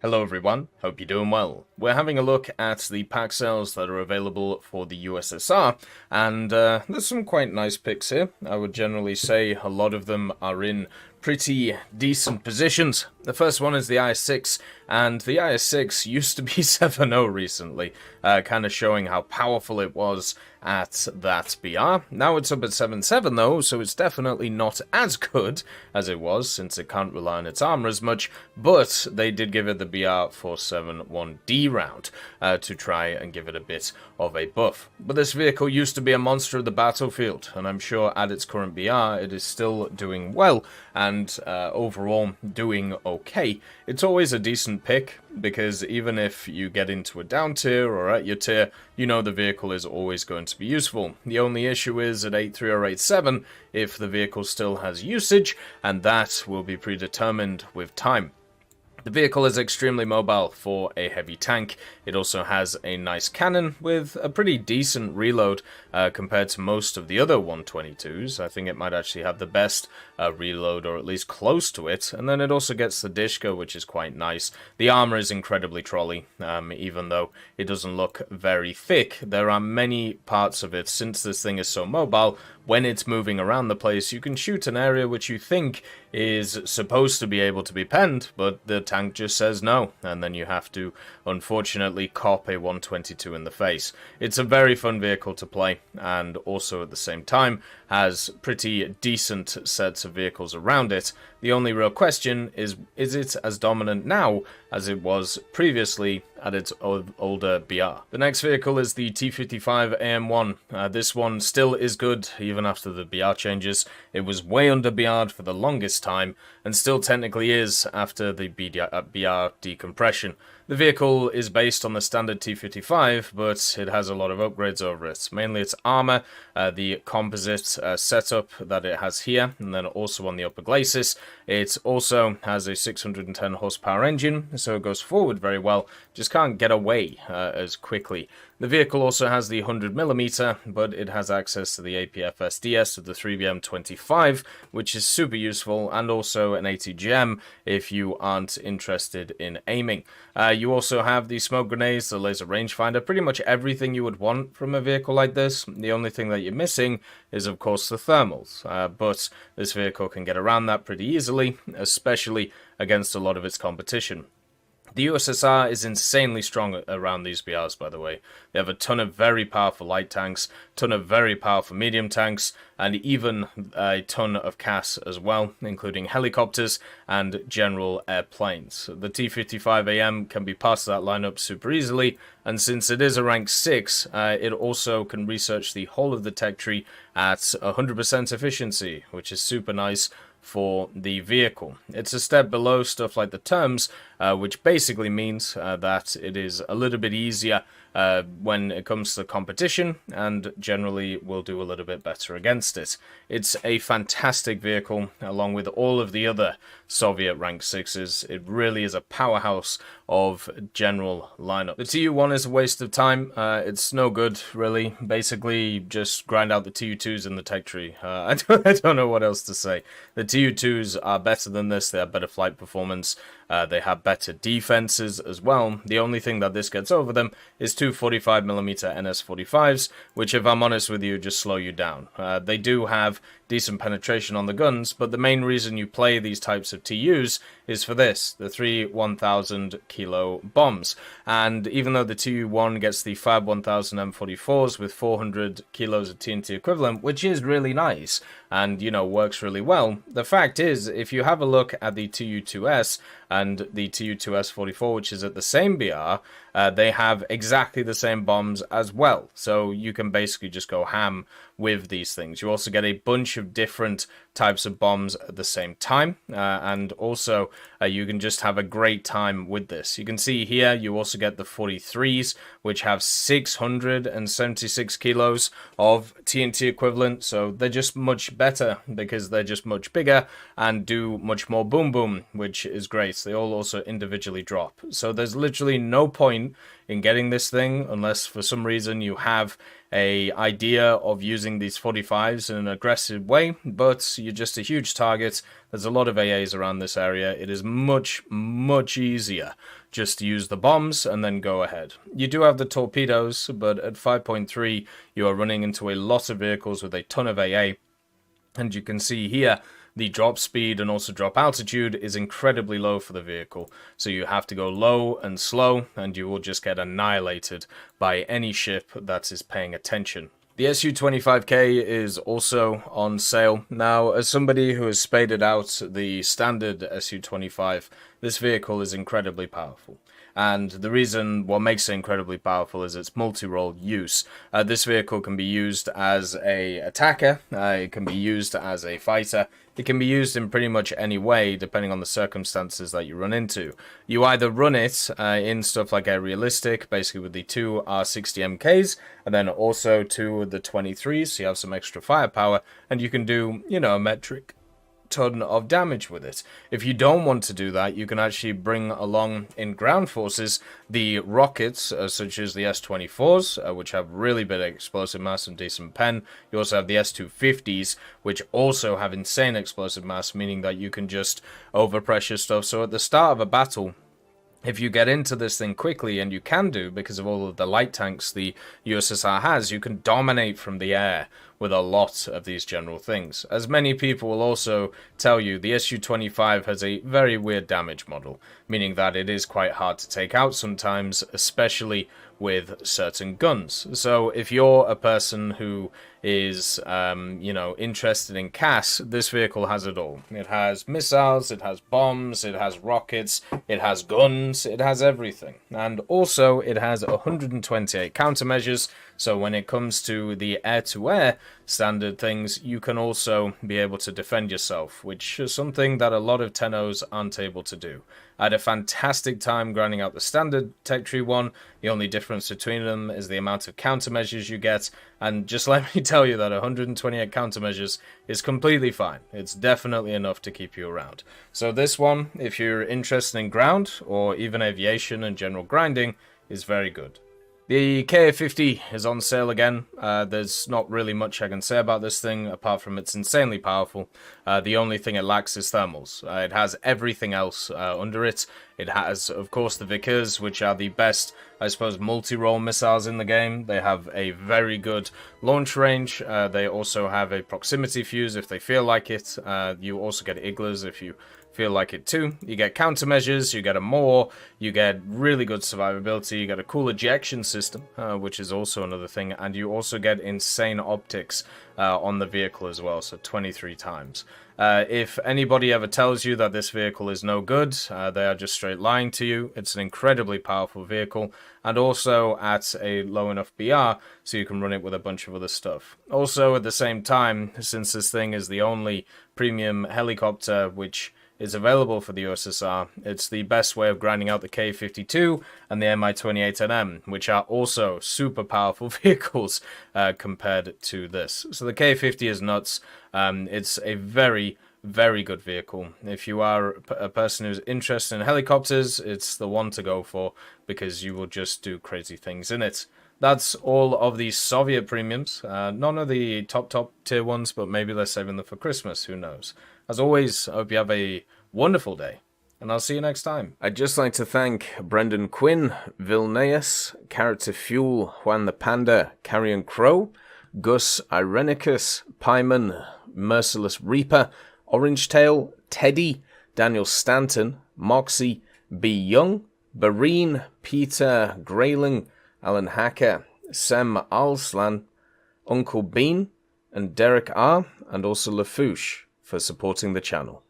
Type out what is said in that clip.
Hello everyone, hope you're doing well. We're having a look at the pack sales that are available for the USSR, and there's some quite nice picks here. I would generally say a lot of them are in pretty decent positions. The first one is the IS-6, and the IS-6 used to be 7-0 recently, kind of showing how powerful it was at that BR. Now it's up at 7-7 though, so it's definitely not as good as it was, since it can't rely on its armor as much, but they did give it the BR 471D round to try and give it a bit of a buff. But this vehicle used to be a monster of the battlefield, and I'm sure at its current BR it is still doing well, and overall doing okay. It's always a decent pick, because even if you get into a down tier or at your tier, you know the vehicle is always going to be useful. The only issue is at 8.3 or 8.7 if the vehicle still has usage, and that will be predetermined with time. The vehicle is extremely mobile for a heavy tank. It also has a nice cannon with a pretty decent reload compared to most of the other 122s. I think it might actually have the best reload, or at least close to it. And then it also gets the Dishka, which is quite nice. The armor is incredibly trolley, even though it doesn't look very thick. There are many parts of it, since this thing is so mobile. When it's moving around the place, you can shoot an area which you think is supposed to be able to be penned, but the tank just says no, and then you have to, unfortunately, cop a 122 in the face. It's a very fun vehicle to play, and also at the same time has pretty decent sets of vehicles around it. The only real question is it as dominant now as it was previously at its older BR? The next vehicle is the T55 AM1. This one still is good, even after the BR changes. It was way under BR'd for the longest time, and still technically is after the BR decompression. The vehicle is based on the standard T55, but it has a lot of upgrades over it. Mainly its armor, the composite setup that it has here, and then also on the upper glacis. It also has a 610 horsepower engine, so it goes forward very well, just can't get away as quickly. The vehicle also has the 100mm, but it has access to the APF SDS of the 3BM25, which is super useful, and also an ATGM if you aren't interested in aiming. You also have the smoke grenades, the laser rangefinder, pretty much everything you would want from a vehicle like this. The only thing that you're missing is, of course, the thermals, but this vehicle can get around that pretty easily, especially against a lot of its competition. The USSR is insanely strong around these BRs, by the way. They have a ton of very powerful light tanks, ton of very powerful medium tanks, and even a ton of CAS as well, including helicopters and general airplanes. The T55AM can be part of that lineup super easily, and since it is a rank 6, it also can research the whole of the tech tree at 100% efficiency, which is super nice for the vehicle. It's a step below stuff like the terms, which basically means that it is a little bit easier when it comes to competition, and generally will do a little bit better against it. It's a fantastic vehicle, along with all of the other Soviet rank 6s. It really is a powerhouse of general lineup. The TU1 is a waste of time. It's no good, really. Basically, just grind out the TU2s in the tech tree. I don't know what else to say. The TU2s are better than this. They have better flight performance. They have better defenses as well. The only thing that this gets over them is two 45mm NS45s, which, if I'm honest with you, just slow you down. They do have decent penetration on the guns, but the main reason you play these types of TUs is for this, the 3 1,000 kilo bombs. And even though the TU1 gets the Fab 1000 M44s with 400 kilos of TNT equivalent, which is really nice and, you know, works really well, the fact is, if you have a look at the TU2S and the TU2S44, which is at the same BR, they have exactly the same bombs as well. So you can basically just go ham with these things. You also get a bunch of different types of bombs at the same time, and also you can just have a great time with this. You can see here you also get the 43s, which have 676 kilos of TNT equivalent, so they're just much better because they're just much bigger and do much more boom boom, which is great. They all also individually drop, so there's literally no point in getting this thing unless for some reason you have a idea of using these 45s in an aggressive way, but you're just a huge target. There's a lot of AAs around this area. It is much, much easier just to use the bombs and then go ahead. You do have the torpedoes, but at 5.3, you are running into a lot of vehicles with a ton of AA. And you can see here, the drop speed and also drop altitude is incredibly low for the vehicle. So you have to go low and slow, and you will just get annihilated by any ship that is paying attention. The Su-25K is also on sale. Now, as somebody who has spaded out the standard Su-25, this vehicle is incredibly powerful. And the reason what makes it incredibly powerful is its multi-role use. This vehicle can be used as an attacker, it can be used as a fighter, it can be used in pretty much any way depending on the circumstances that you run into. You either run it in stuff like Realistic, basically with the two R60MKs, and then also two of the 23s, so you have some extra firepower, and you can do, you know, a metric ton of damage with it. If you don't want to do that, you can actually bring along in ground forces the rockets, such as the S-24s, which have really big explosive mass and decent pen. You also have the S-250s, which also have insane explosive mass, meaning that you can just overpressure stuff. So at the start of a battle, if you get into this thing quickly, and you can do because of all of the light tanks the USSR has, you can dominate from the air with a lot of these general things. As many people will also tell you, the Su-25 has a very weird damage model, meaning that it is quite hard to take out sometimes, especially with certain guns. So if you're a person who is, you know, interested in CAS, this vehicle has it all. It has missiles, it has bombs, it has rockets, it has guns, it has everything. And also, it has 128 countermeasures, so when it comes to the air-to-air standard things, you can also be able to defend yourself, which is something that a lot of 10-0s aren't able to do. I had a fantastic time grinding out the standard tech tree one. The only difference between them is the amount of countermeasures you get, and just let me tell you that 128 countermeasures is completely fine. It's definitely enough to keep you around. So this one, if you're interested in ground, or even aviation and general grinding, is very good. The KA-50 is on sale again. There's not really much I can say about this thing, apart from it's insanely powerful. The only thing it lacks is thermals. It has everything else under it. It has, of course, the EVGAs, which are the best, I suppose, multi-role missiles in the game. They have a very good launch range. They also have a proximity fuse if they feel like it. You also get EVGAs if you feel like it too. You get countermeasures, you get a more, you get really good survivability, you get a cool ejection system, which is also another thing, and you also get insane optics on the vehicle as well, so 23 times. If anybody ever tells you that this vehicle is no good, they are just straight lying to you. It's an incredibly powerful vehicle, and also at a low enough BR, so you can run it with a bunch of other stuff. Also, at the same time, since this thing is the only premium helicopter which is available for the USSR, it's the best way of grinding out the K-52 and the Mi-28NM, which are also super powerful vehicles compared to this. So the K-50 is nuts. It's a very, very good vehicle. If you are a person who's interested in helicopters, it's the one to go for, because you will just do crazy things in it. That's all of the Soviet premiums. None of the top tier ones, but maybe they're saving them for Christmas, who knows. As always, I hope you have a wonderful day, and I'll see you next time. I'd just like to thank Brendan Quinn, Vilneus, Character Fuel, Juan the Panda, Carrion Crow, Gus Irenicus, Pyman, Merciless Reaper, Orange Tail, Teddy, Daniel Stanton, Moxie, B. Young, Bareen, Peter Grayling, Alan Hacker, Sem Alslan, Uncle Bean, and Derek R., and also Lafouche for supporting the channel.